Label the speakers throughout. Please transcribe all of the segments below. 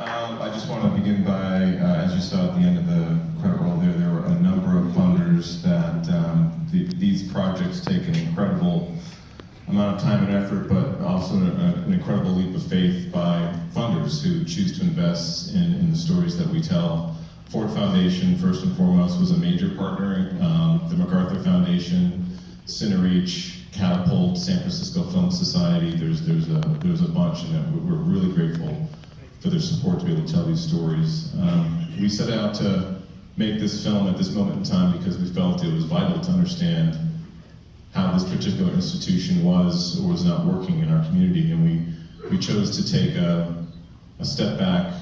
Speaker 1: I just want to begin by, as you saw at the end of the credit roll there were a number of funders that these projects take an incredible amount of time and effort, but also an incredible leap of faith by funders who choose to invest in the stories that we tell. Ford Foundation, first and foremost, was a major partner. The MacArthur Foundation, Cinereach, Catapult, San Francisco Film Society. There's a bunch, and we're really grateful for their support to be able to tell these stories. We set out to make this film at this moment in time because we felt it was vital to understand how this particular institution was or was not working in our community, and we chose to take a step back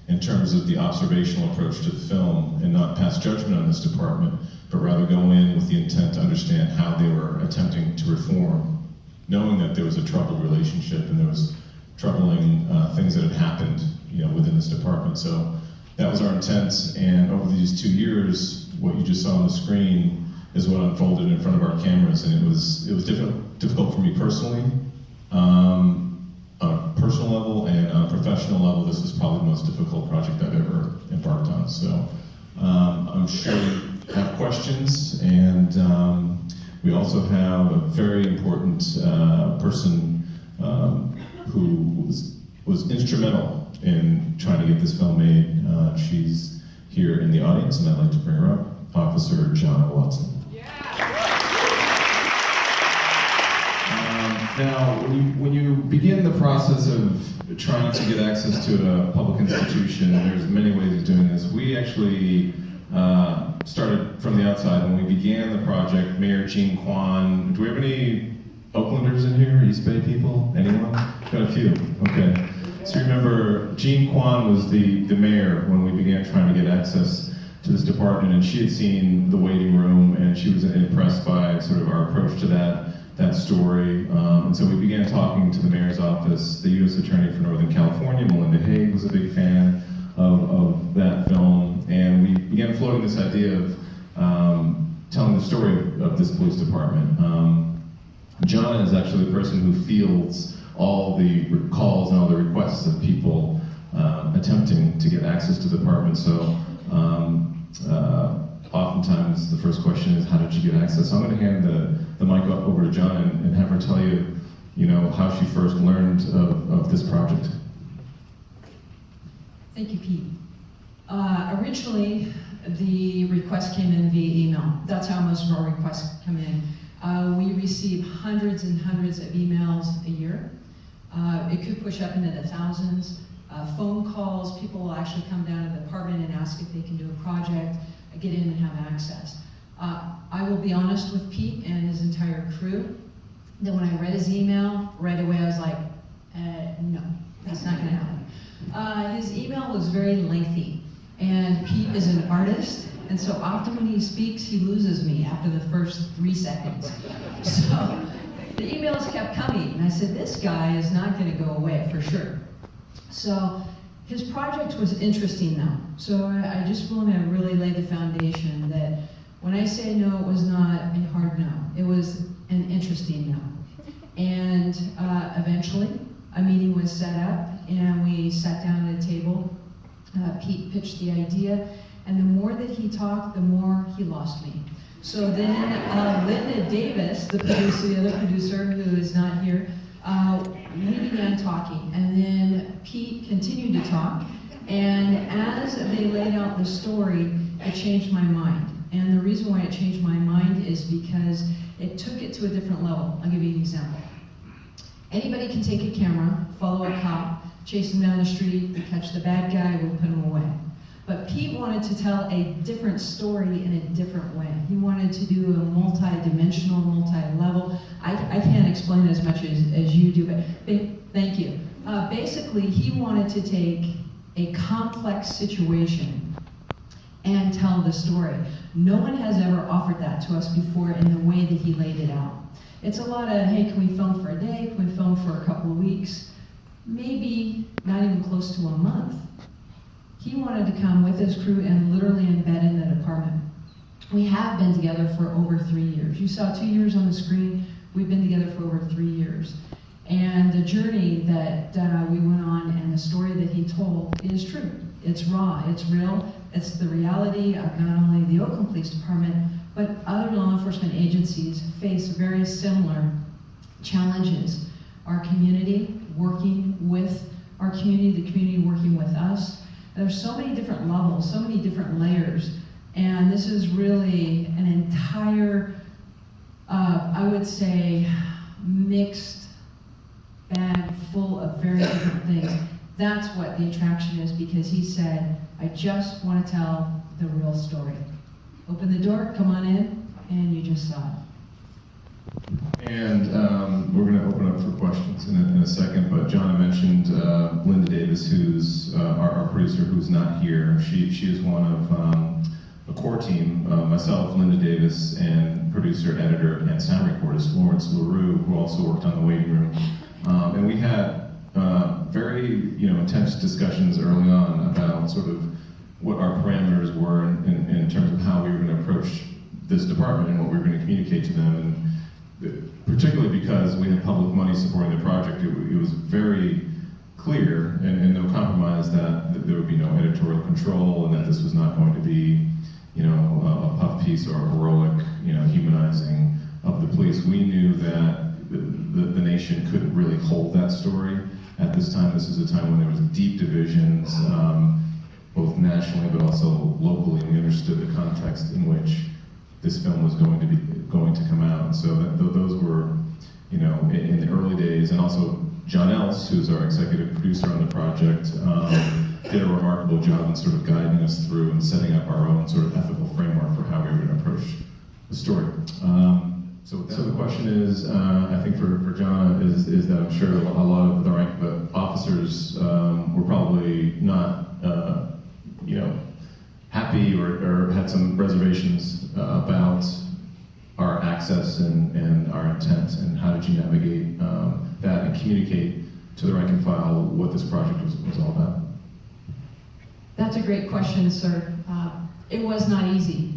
Speaker 1: in terms of the observational approach to the film and not pass judgment on this department, but rather go in with the intent to understand how they were attempting to reform, knowing that there was a troubled relationship and there was troubling things that had happened, within this department. So that was our intent, and over these 2 years, what you just saw on the screen is what unfolded in front of our cameras, and it was difficult for me personally, on a personal level and on a professional level. This was probably the most difficult project I've ever embarked on. So I'm sure you have questions, and we also have a very important person who was instrumental in trying to get this film made. She's here in the audience, and I'd like to bring her up, Officer Jonna Watson. Now, when you begin the process of trying to get access to a public institution, there's many ways of doing this. We actually started from the outside. When we began the project, Mayor Jean Quan, do we have any Oaklanders in here, East Bay people? Anyone? Got a few, okay. So remember, Jean Quan was the mayor when we began trying to get access to this department, and she had seen the waiting room, and she was impressed by sort of our approach to that story. And so we began talking to the mayor's office. The U.S. Attorney for Northern California, Melinda Haig, was a big fan of that film, and we began floating this idea of telling the story of this police department. Jonna is actually the person who fields all the calls and all the requests of people attempting to get access to the department. So oftentimes the first question is, how did you get access? So I'm going to hand the mic up over to Jonna and have her tell you, how she first learned of this project.
Speaker 2: Thank you, Pete. Originally, the request came in via email. That's how most of our requests come in. We receive hundreds and hundreds of emails a year. It could push up into the thousands. Phone calls, people will actually come down to the department and ask if they can do a project, get in and have access. I will be honest with Pete and his entire crew, that when I read his email, right away I was like, no, that's not gonna happen. His email was very lengthy, and Pete is an artist, and so often when he speaks, he loses me after the first 3 seconds. So the emails kept coming, and I said, this guy is not gonna go away for sure. So his project was interesting though. So I just want to really lay the foundation that when I say no, it was not a hard no. It was an interesting no. And eventually a meeting was set up and we sat down at a table. Pete pitched the idea, and the more that he talked, the more he lost me. So then Linda Davis, the other producer who is not here, we began talking, and then Pete continued to talk, and as they laid out the story, it changed my mind. And the reason why it changed my mind is because it took it to a different level. I'll give you an example. Anybody can take a camera, follow a cop, chase him down the street, we catch the bad guy, we put him away. But Pete wanted to tell a different story in a different way. He wanted to do a multi-dimensional, multi-level. I can't explain it as much as you do, but thank you. Basically, he wanted to take a complex situation and tell the story. No one has ever offered that to us before in the way that he laid it out. It's a lot of, hey, can we film for a day? Can we film for a couple of weeks? Maybe not even close to a month. He wanted to come with his crew and literally embed in the department. We have been together for over 3 years. You saw 2 years on the screen. We've been together for over 3 years. And the journey that we went on and the story that he told is true. It's raw, it's real, it's the reality of not only the Oakland Police Department, but other law enforcement agencies face very similar challenges. Our community working with our community, the community working with us. There's so many different levels, so many different layers, and this is really an entire, I would say, mixed bag full of very different things. That's what the attraction is, because he said, I just want to tell the real story. Open the door, come on in, and you just saw it.
Speaker 1: And we're going to open up for questions in a second, but John mentioned Linda Davis, who's our producer, who's not here. She is one of a core team, myself, Linda Davis, and producer, editor, and sound recordist, Lawrence Lerew, who also worked on the waiting room. And we had very intense discussions early on about sort of what our parameters were in terms of how we were going to approach this department and what we were going to communicate to them. And particularly because we had public money supporting the project, it was very clear and no compromise that there would be no editorial control and that this was not going to be, a puff piece or a heroic, humanizing of the police. We knew that the nation couldn't really hold that story at this time. This is a time when there was deep divisions, both nationally but also locally, and we understood the context in which this film was going to come out. And so those were, in the early days, and also John Else, who's our executive producer on the project, did a remarkable job in sort of guiding us through and setting up our own sort of ethical framework for how we were going to approach the story. So the question is, I think for John, is that I'm sure a lot of the officers were probably not, happy or had some reservations about our access and our intent, and how did you navigate that and communicate to the rank and file what this project was all about?
Speaker 2: That's a great question, sir. It was not easy.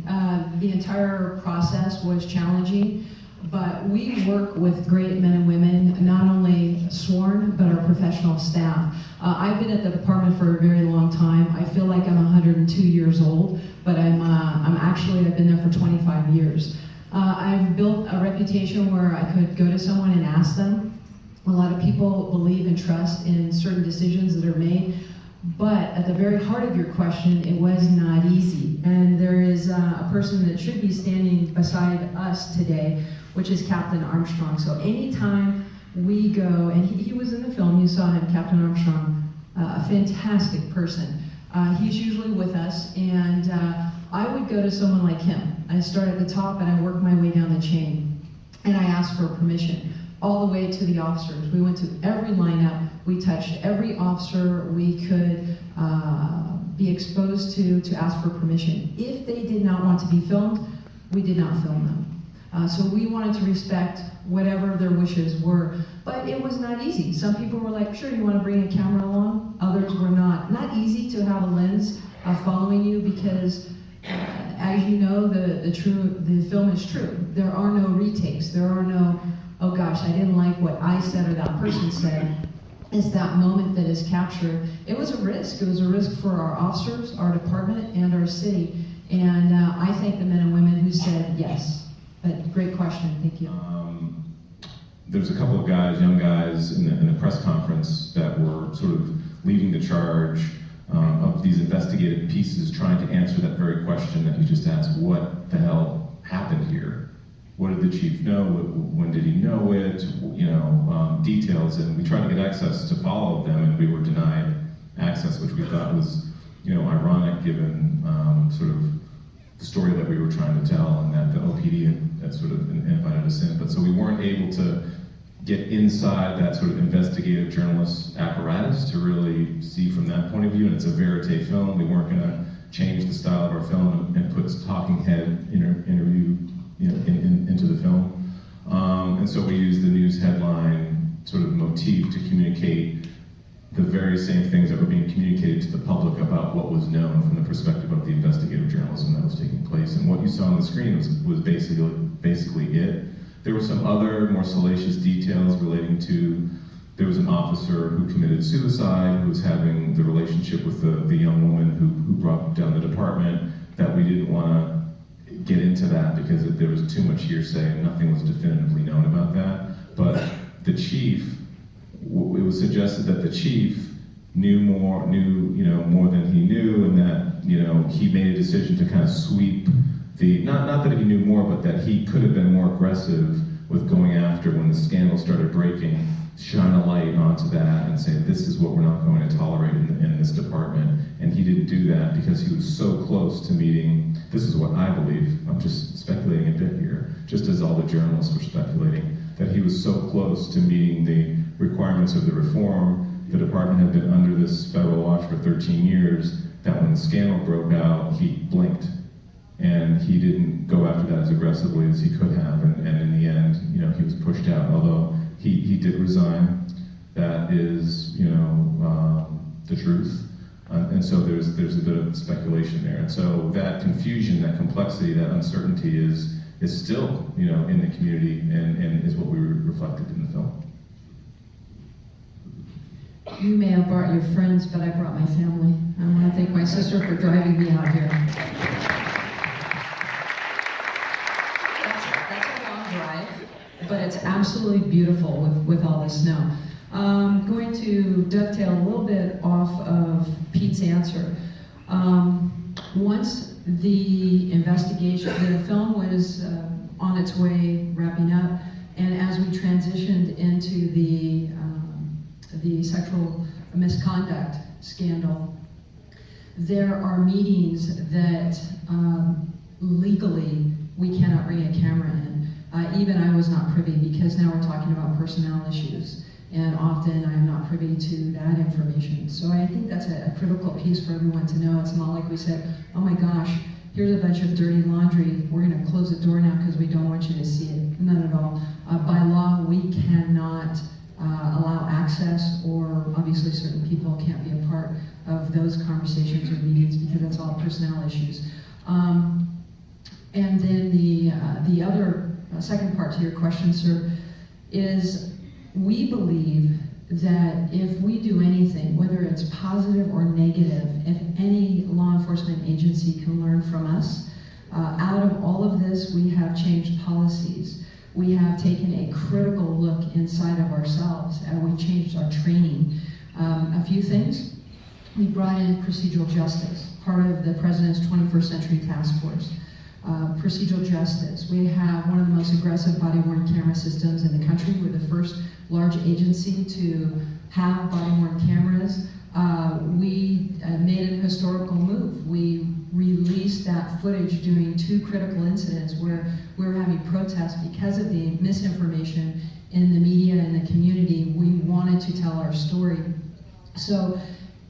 Speaker 2: The entire process was challenging, but we work with great men and women, not only sworn, but our professional staff. I've been at the department for a very long time. I feel like I'm 102 years old, but I've been there for 25 years. I've built a reputation where I could go to someone and ask them. A lot of people believe and trust in certain decisions that are made, but at the very heart of your question, it was not easy. And there is a person that should be standing beside us today, which is Captain Armstrong. So anytime we go, and he was in the film, you saw him, Captain Armstrong, a fantastic person. He's usually with us, and I would go to someone like him. I start at the top and I work my way down the chain, and I ask for permission, all the way to the officers. We went to every lineup, we touched every officer we could be exposed to ask for permission. If they did not want to be filmed, we did not film them. So we wanted to respect whatever their wishes were, but it was not easy. Some people were like, sure, you want to bring a camera along? Others were not. Not easy to have a lens following you, because as you know, the film is true. There are no retakes. There are no, oh gosh, I didn't like what I said or that person said. It's that moment that is captured. It was a risk. It was a risk for our officers, our department, and our city. And I thank the men and women who said yes. But great question, thank you.
Speaker 1: There's a couple of guys, young guys, in the press conference that were sort of leading the charge of these investigative pieces, trying to answer that very question that you just asked. What the hell happened here? What did the chief know? When did he know it? Details, and we tried to get access to follow them, and we were denied access, which we thought was, ironic given sort of the story that we were trying to tell, and that the OPD had sort of invited us in. But so we weren't able to get inside that sort of investigative journalist apparatus to really see from that point of view. And it's a verite film. We weren't going to change the style of our film and put talking head interview into the film. And so we used the news headline sort of motif to communicate the very same things that were being communicated to the public about what was known from the perspective of the investigative journalism that was taking place. And what you saw on the screen was basically it. There were some other more salacious details relating to there was an officer who committed suicide, who was having the relationship with the young woman who brought down the department, that we didn't want to get into that because there was too much hearsay and nothing was definitively known about that. But the chief, it was suggested that the chief knew more than he knew, and that he made a decision to kind of sweep the not that he knew more, but that he could have been more aggressive with going after when the scandal started breaking, shine a light onto that and say this is what we're not going to tolerate in this department. And he didn't do that because he was so close to meeting. This is what I believe. I'm just speculating a bit here, just as all the journalists were speculating, that he was so close to meeting the requirements of the reform. The department had been under this federal watch for 13 years, that when the scandal broke out, he blinked. And he didn't go after that as aggressively as he could have. And in the end, he was pushed out, although he did resign. That is, the truth. And so there's a bit of speculation there. And so that confusion, that complexity, that uncertainty is still, in the community and is what we reflected in the film.
Speaker 2: You may have brought your friends, but I brought my family. I want to thank my sister for driving me out here. That's a long drive, but it's absolutely beautiful with all this snow. Going to dovetail a little bit off of Pete's answer. Once the investigation, the film was on its way wrapping up, and as we transitioned into the sexual misconduct scandal, there are meetings that legally we cannot bring a camera in. Even I was not privy, because now we're talking about personnel issues, and often I am not privy to that information. So I think that's a critical piece for everyone to know. It's not like we said, oh my gosh, here's a bunch of dirty laundry, we're going to close the door now because we don't want you to see it. None at all. By law, we cannot allow access, or obviously certain people can't be a part of those conversations or meetings because that's all personnel issues. And then the other second part to your question, sir, is we believe that if we do anything, whether it's positive or negative, if any law enforcement agency can learn from us, out of all of this, we have changed policies. We have taken a critical look inside of ourselves, and we changed our training. A few things. We brought in procedural justice, part of the President's 21st Century Task Force. Procedural justice. We have one of the most aggressive body-worn camera systems in the country. We're the first large agency to have body-worn cameras. We made a historical move. We released that footage during 2 critical incidents where we were having protests because of the misinformation in the media and the community. We wanted to tell our story. So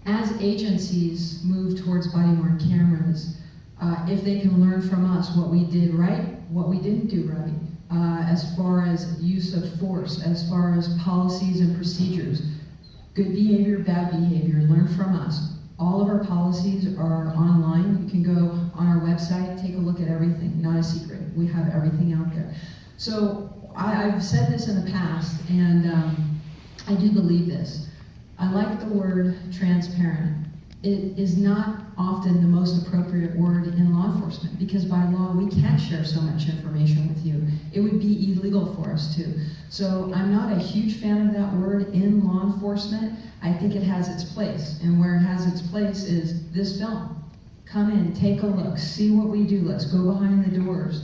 Speaker 2: as agencies move towards body-worn cameras, if they can learn from us what we did right, what we didn't do right, as far as use of force, as far as policies and procedures, good behavior, bad behavior, learn from us. All of our policies are online. You can go on our website, take a look at everything, not a secret. We have everything out there. So I've said this in the past, and I do believe this. I like the word transparent. It is not often the most appropriate word in law enforcement, because by law we can't share so much information with you. It would be illegal for us to. So I'm not a huge fan of that word in law enforcement. I think it has its place, and where it has its place is this film. Come in, take a look, see what we do, let's go behind the doors.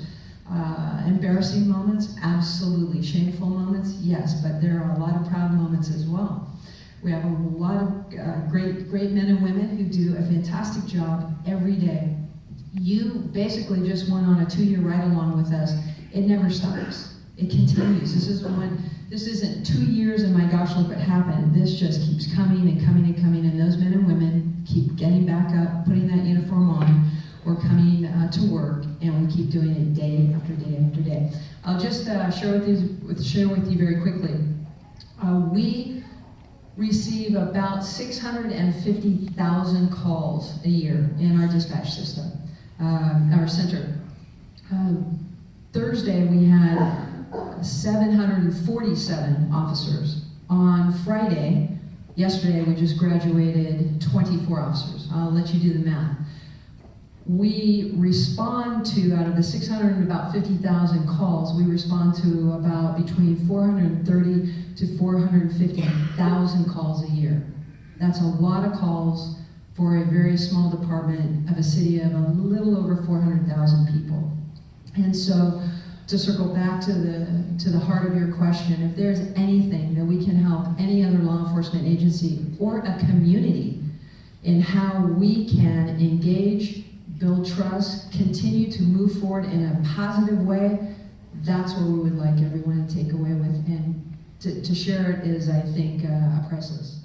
Speaker 2: Embarrassing moments, absolutely. Shameful moments, yes, but there are a lot of proud moments as well. We have a lot of great men and women who do a fantastic job every day. You basically just went on a 2-year ride-along with us. It never stops. It continues. This isn't 2 years and my gosh, look what happened. This just keeps coming and coming and coming, and those men and women keep getting back up, putting that uniform on, or coming to work, and we keep doing it day after day after day. I'll just share with you very quickly. We receive about 650,000 calls a year in our dispatch system, our center. Thursday we had 747 officers On Friday, yesterday, we just graduated 24 officers. I'll let you do the math. We respond to, out of the 650,000 calls, we respond to about between 430 to 450,000 calls a year. That's a lot of calls for a very small department of a city of a little over 400,000 people. And so, to circle back to the heart of your question, if there's anything that we can help any other law enforcement agency or a community in how we can engage, build trust, continue to move forward in a positive way, that's what we would like everyone to take away with. And to share it is, I think, a priceless